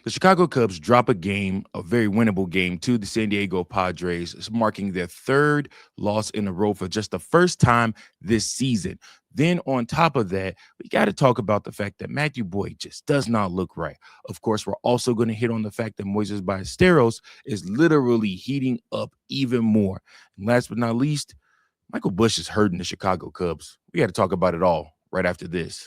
The Chicago Cubs drop a game, a very winnable game, to the San Diego Padres, marking their third loss in a row for just the first time this season. Then, on top of that, we got to talk about the fact that Matthew Boyd just does not look right. Of course, we're also going to hit on the fact that Moises Ballesteros is literally heating up even more. And last but not least, Michael Busch is hurting the Chicago Cubs. We got to talk about it all right after this.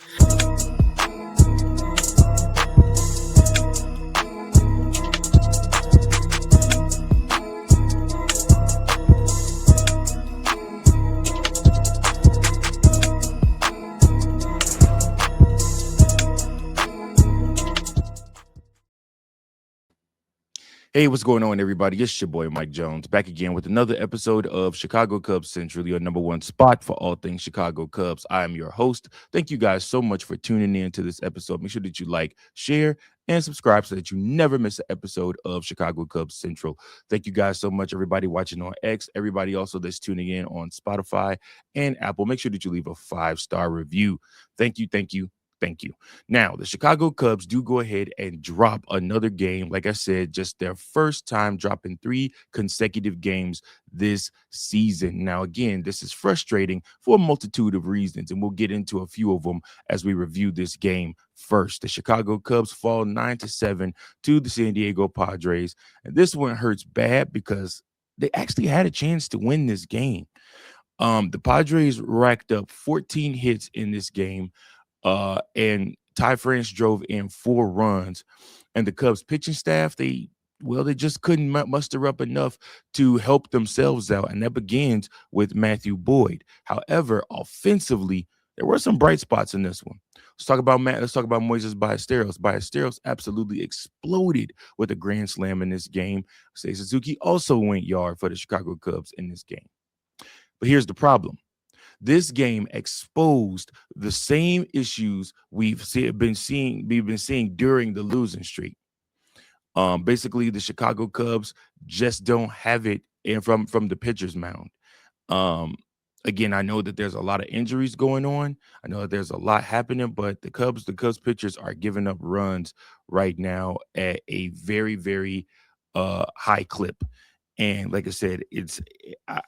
Hey, what's going on, everybody? It's your boy, Mike Jones, back again with another episode of Chicago Cubs Central, your number one spot for all things Chicago Cubs. I am your host. Thank you guys so much for tuning in to this episode. Make sure that you like, share, and subscribe so that you never miss an episode of Chicago Cubs Central. Thank you guys so much, everybody watching on X, everybody also that's tuning in on Spotify and Apple. Make sure that you leave a 5-star review. Thank you, thank you. Thank you. Now, the Chicago Cubs do go ahead and drop another game. Like I said, just their first time dropping 3 consecutive games this season. Now, again, this is frustrating for a multitude of reasons, and we'll get into a few of them as we review this game first. The Chicago Cubs fall 9-7 to the San Diego Padres, and this one hurts bad because they actually had a chance to win this game. The Padres racked up 14 hits in this game. And Ty France drove in 4 runs, and the Cubs pitching staff, they just couldn't muster up enough to help themselves out, and that begins with Matthew Boyd. However, offensively, there were some bright spots in this one. Let's talk about Moises Ballesteros. Ballesteros absolutely exploded with a grand slam in this game. Seiya Suzuki also went yard for the Chicago Cubs in this game. But here's the problem. This game exposed the same issues we've been seeing during the losing streak. Basically, the Chicago Cubs just don't have it in from the pitcher's mound. Um, Again, I know that there's a lot of injuries going on. I know that there's a lot happening, but the Cubs pitchers are giving up runs right now at a very, very high clip. And like I said,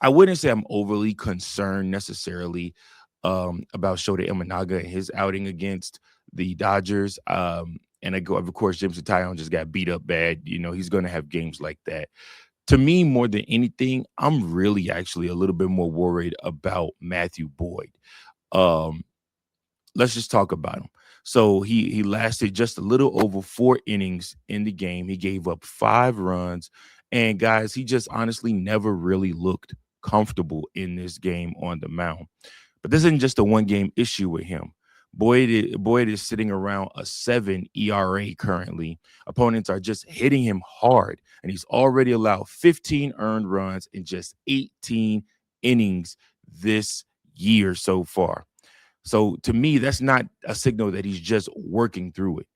I wouldn't say I'm overly concerned necessarily about Shota Imanaga and his outing against the Dodgers. And of course, Jameson Taillon just got beat up bad. You know, he's going to have games like that. To me, more than anything, I'm really actually a little bit more worried about Matthew Boyd. Um, let's just talk about him. So he lasted just a little over 4 innings in the game. He gave up 5 runs. And guys, he just honestly never really looked comfortable in this game on the mound. But this isn't just a one-game issue with him. Boyd is sitting around a 7 ERA currently. Opponents are just hitting him hard, and he's already allowed 15 earned runs in just 18 innings this year so far. So to me, that's not a signal that he's just working through it.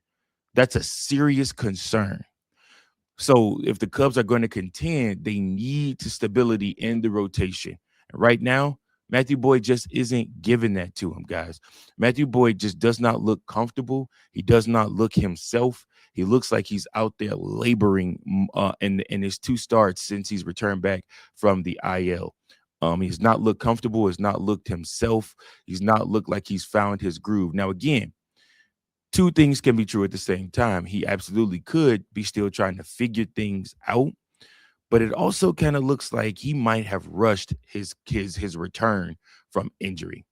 That's a serious concern. So if the Cubs are going to contend, they need stability in the rotation. And right now, Matthew Boyd just isn't giving that to him, guys. Matthew Boyd just does not look comfortable. He does not look himself. He looks like he's out there laboring in his 2 starts since he's returned back from the IL. He's not looked comfortable. He's not looked himself. He's not looked like he's found his groove. Now, again, 2 things can be true at the same time. He absolutely could be still trying to figure things out, but it also kind of looks like he might have rushed his return from injury.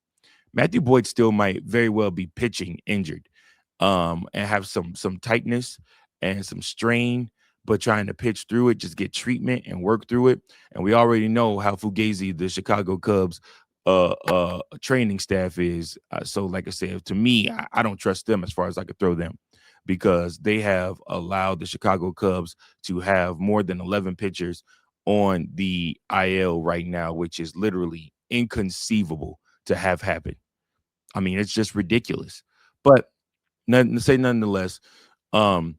Matthew Boyd still might very well be pitching injured, and have some tightness and some strain, but trying to pitch through it, just get treatment and work through it. And we already know how fugazi the Chicago Cubs training staff is. So like I said, to me, I don't trust them as far as I could throw them, because they have allowed the Chicago Cubs to have more than 11 pitchers on the IL right now, which is literally inconceivable to have happen. I mean, it's just ridiculous. But nonetheless, um,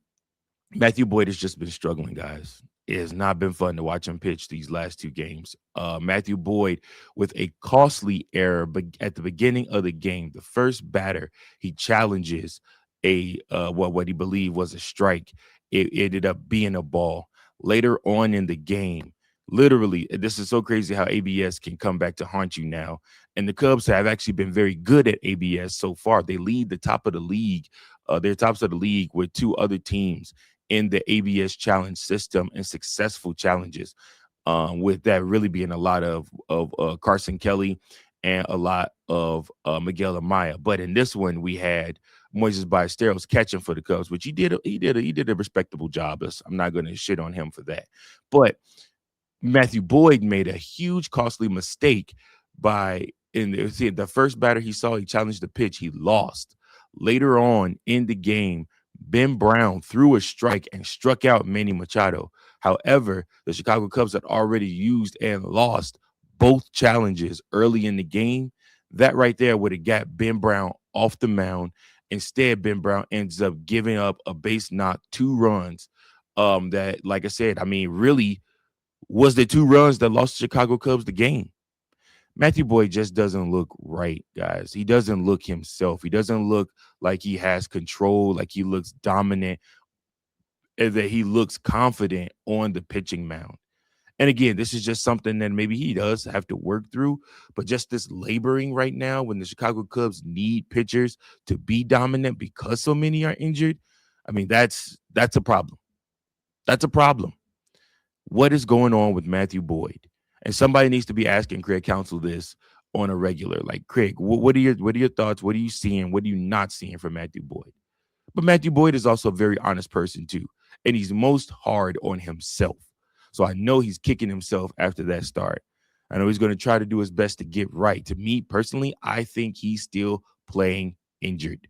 Matthew Boyd has just been struggling, guys. It has not been fun to watch him pitch these last 2 games. Matthew Boyd with a costly error at the beginning of the game. The first batter he challenges what he believed was a strike, it ended up being a ball. Later on in the game, literally, this is so crazy how ABS can come back to haunt you now. And the Cubs have actually been very good at ABS so far. They lead the top of the league. They're tops of the league with two other teams in the ABS challenge system and successful challenges. With that really being a lot of Carson Kelly and a lot of Miguel Amaya. But in this one, we had Moises Ballesteros catching for the Cubs, which he did a respectable job. I'm not going to shit on him for that. But Matthew Boyd made a huge costly mistake by the first batter he saw, he challenged the pitch, he lost. Later on in the game, Ben Brown threw a strike and struck out Manny Machado. However, the Chicago Cubs had already used and lost both challenges early in the game. That right there would have got Ben Brown off the mound. Instead, Ben Brown ends up giving up a base knock, 2 runs. That, like I said, I mean, really was the 2 runs that lost the Chicago Cubs the game. Matthew Boyd just doesn't look right, guys. He doesn't look himself. He doesn't look like he has control, like he looks dominant, and that he looks confident on the pitching mound. And again, this is just something that maybe he does have to work through, but just this laboring right now when the Chicago Cubs need pitchers to be dominant because so many are injured, I mean, that's a problem. That's a problem. What is going on with Matthew Boyd? And somebody needs to be asking Craig Counsell this on a regular. Like, Craig, what are your thoughts? What are you seeing? What are you not seeing from Matthew Boyd? But Matthew Boyd is also a very honest person too, and he's most hard on himself. So I know he's kicking himself after that start. I know he's going to try to do his best to get right. To me personally, I think he's still playing injured,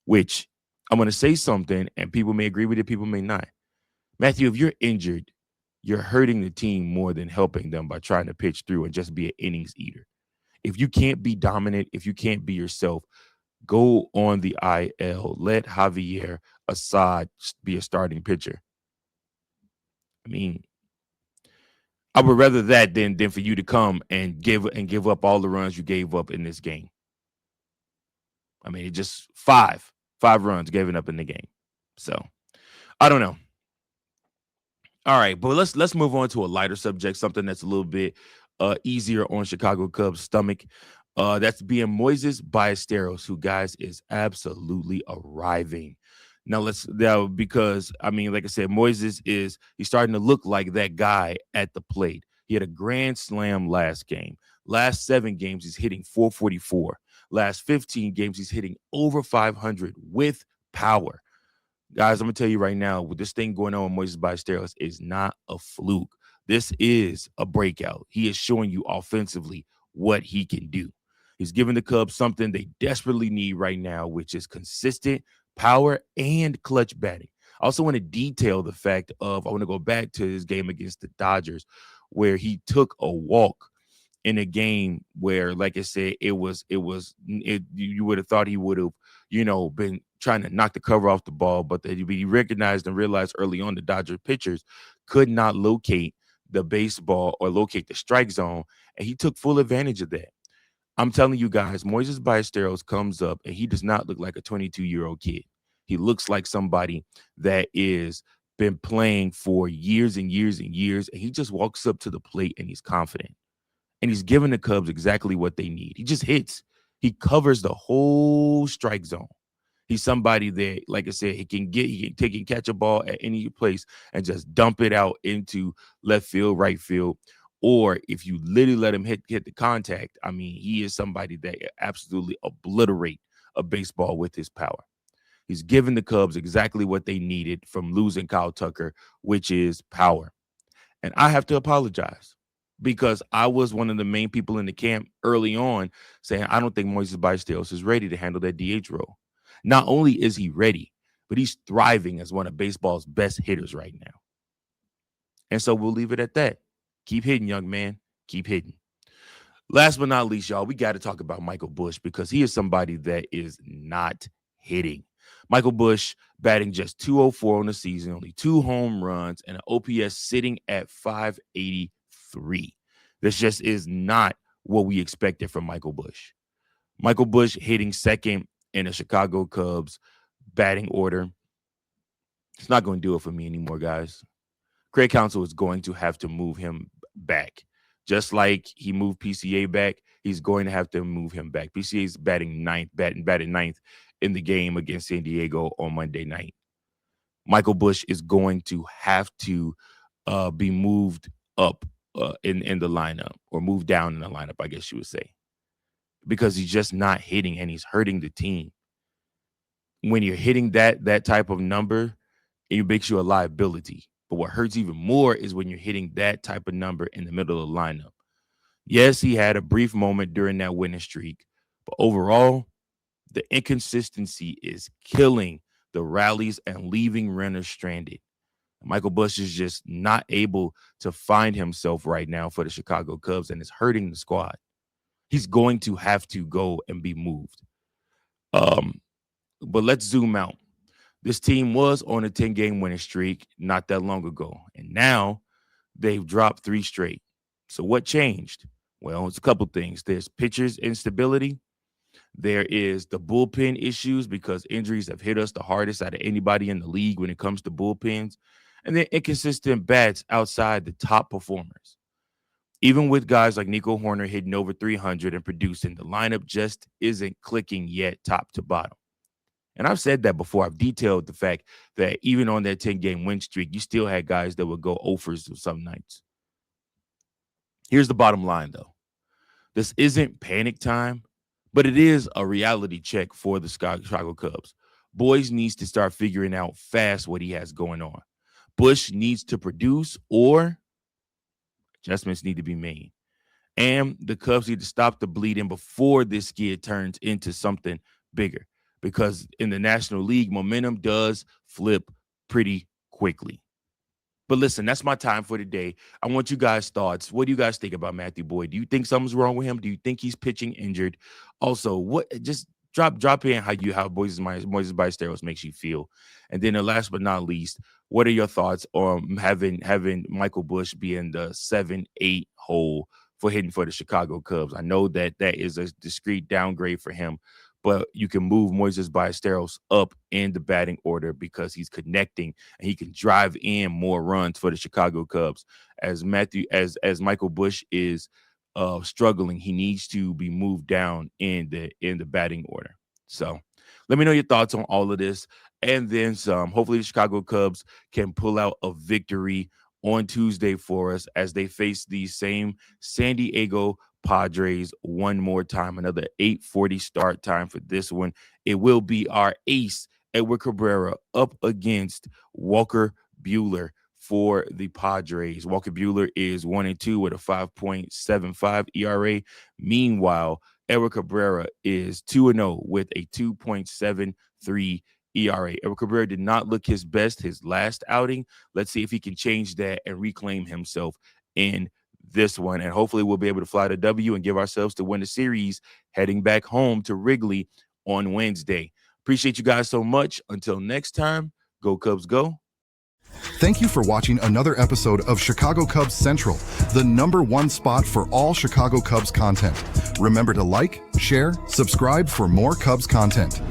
which I'm going to say something, and people may agree with it, people may not. Matthew, if you're injured, you're hurting the team more than helping them by trying to pitch through and just be an innings eater. If you can't be dominant, if you can't be yourself, go on the IL. Let Javier Assad be a starting pitcher. I mean, I would rather that than for you to come and give up all the runs you gave up in this game. I mean, it just five runs given up in the game. So I don't know. All right, but let's move on to a lighter subject, something that's a little bit easier on Chicago Cubs' stomach. That's being Moises Ballesteros, who, guys, is absolutely arriving. Now because I mean, like I said, Moises he's starting to look like that guy at the plate. He had a grand slam last game. Last 7 games, he's hitting 444. Last 15 games, he's hitting over 500 with power. Guys, I'm going to tell you right now, with this thing going on with Moises Ballesteros is not a fluke. This is a breakout. He is showing you offensively what he can do. He's giving the Cubs something they desperately need right now, which is consistent power and clutch batting. I also want to detail the fact I want to go back to his game against the Dodgers, where he took a walk in a game where, like I said, you would have thought he would have, been trying to knock the cover off the ball, but that he recognized and realized early on the Dodger pitchers could not locate the baseball or locate the strike zone, and he took full advantage of that. I'm telling you guys, Moises Ballesteros comes up, and he does not look like a 22-year-old kid. He looks like somebody that is been playing for years and years and years, and he just walks up to the plate, and he's confident. And he's giving the Cubs exactly what they need. He just hits. He covers the whole strike zone. He's somebody that, like I said, he can catch a ball at any place and just dump it out into left field, right field. Or if you literally let him hit the contact, I mean, he is somebody that absolutely obliterate a baseball with his power. He's given the Cubs exactly what they needed from losing Kyle Tucker, which is power. And I have to apologize, because I was one of the main people in the camp early on saying, I don't think Moises Ballesteros is ready to handle that DH role. Not only is he ready, but he's thriving as one of baseball's best hitters right now. And so we'll leave it at that. Keep hitting, young man. Keep hitting. Last but not least, y'all, we got to talk about Michael Busch, because he is somebody that is not hitting. Michael Busch batting just 204 on the season, only 2 home runs, and an OPS sitting at 583. This just is not what we expected from Michael Busch. Michael Busch hitting second in the Chicago Cubs batting order. It's not going to do it for me anymore, guys. Craig Counsell is going to have to move him back. Just like he moved PCA back, he's going to have to move him back. PCA is batting ninth in the game against San Diego on Monday night. Michael Busch is going to have to be moved up in the lineup, or moved down in the lineup, I guess you would say, because he's just not hitting and he's hurting the team. When you're hitting that type of number, it makes you a liability. But what hurts even more is when you're hitting that type of number in the middle of the lineup. Yes, he had a brief moment during that winning streak, but overall, the inconsistency is killing the rallies and leaving runners stranded. Michael Busch is just not able to find himself right now for the Chicago Cubs, and it's hurting the squad. He's going to have to go and be moved. But let's zoom out. This team was on a 10-game winning streak not that long ago, and now they've dropped 3 straight. So what changed? Well, it's a couple things. There's pitchers instability. There is the bullpen issues, because injuries have hit us the hardest out of anybody in the league when it comes to bullpens. And then inconsistent bats outside the top performers. Even with guys like Nico Horner hitting over 300 and producing, the lineup just isn't clicking yet top to bottom. And I've said that before. I've detailed the fact that even on that 10-game win streak, you still had guys that would go offers some nights. Here's the bottom line, though. This isn't panic time, but it is a reality check for the Chicago Cubs. Boys needs to start figuring out fast what he has going on. Busch needs to produce, or adjustments need to be made. And the Cubs need to stop the bleeding before this skid turns into something bigger. Because in the National League, momentum does flip pretty quickly. But listen, that's my time for today. I want you guys' thoughts. What do you guys think about Matthew Boyd? Do you think something's wrong with him? Do you think he's pitching injured? Also, what just drop in how Moises Ballesteros makes you feel. And then last but not least, what are your thoughts on having Michael Busch be in the 7-8 hole for hitting for the Chicago Cubs? I know that is a discrete downgrade for him, but you can move Moises Ballesteros up in the batting order because he's connecting and he can drive in more runs for the Chicago Cubs. As Michael Busch is struggling, he needs to be moved down in the batting order. So let me know your thoughts on all of this and then some. Hopefully the Chicago Cubs can pull out a victory on Tuesday for us as they face the same San Diego Padres one more time. Another 8:40 start time for this one. It will be our ace, Edward Cabrera, up against Walker Buehler for the Padres. Walker Buehler is 1-2 with a 5.75 ERA. Meanwhile, Edward Cabrera is 2-0 with a 2.73 ERA. Edward Cabrera did not look his best his last outing. Let's see if he can change that and reclaim himself in this one. And hopefully we'll be able to fly to W and give ourselves to win the series heading back home to Wrigley on Wednesday. Appreciate you guys so much. Until next time, go Cubs, go. Thank you for watching another episode of Chicago Cubs Central, the #1 spot for all Chicago Cubs content. Remember to like, share, subscribe for more Cubs content.